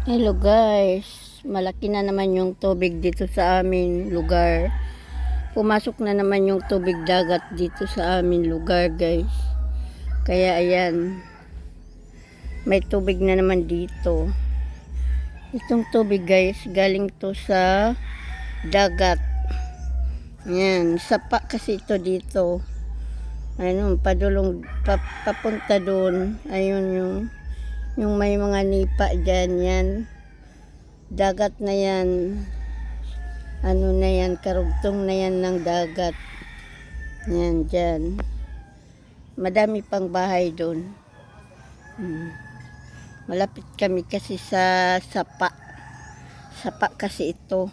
Hello guys, malaki na naman yung tubig dito sa amin lugar. Pumasok na naman yung tubig dagat dito sa amin lugar guys. Kaya ayan, may tubig na naman dito. Itong tubig guys, galing to sa dagat. Ayan, sapa kasi ito dito. Ayun, padulong, papunta doon. Ayun yung may mga nipa dyan, yan. Dagat na yan. Ano na yan, karugtong na yan ng dagat. Yan, dyan. Madami pang bahay doon. Malapit kami kasi sa sapa. Sapa kasi ito.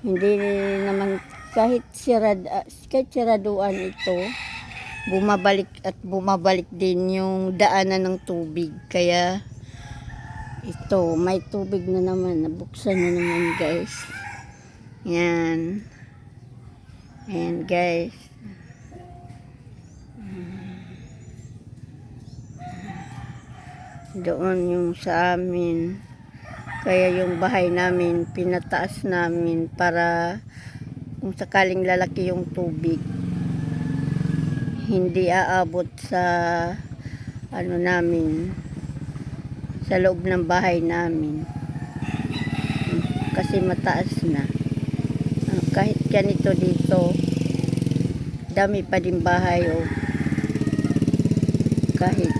Hindi naman, kahit siraduan ito, bumabalik at bumabalik din yung daanan ng tubig. Kaya ito, may tubig na naman, nabuksan na naman guys. Yan. Ayan guys. Doon yung sa amin. Kaya yung bahay namin, pinataas namin para kung sakaling lalaki yung tubig, hindi aabot sa ano namin, sa loob ng bahay namin. Kasi mataas na. Kahit ganito dito, dami pa din bahay oh. Kahit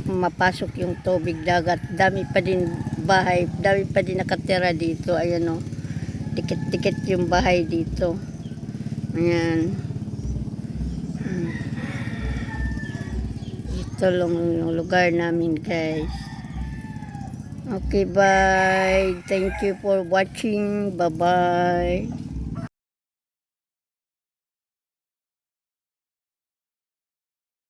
mapasok yung tubig dagat, dami pa din bahay, dami pa din nakatira dito. Ayan oh, dikit-dikit yung bahay dito. Ayan. Ito lang yung lugar namin guys. Okay, bye. Thank you for watching. Bye-bye.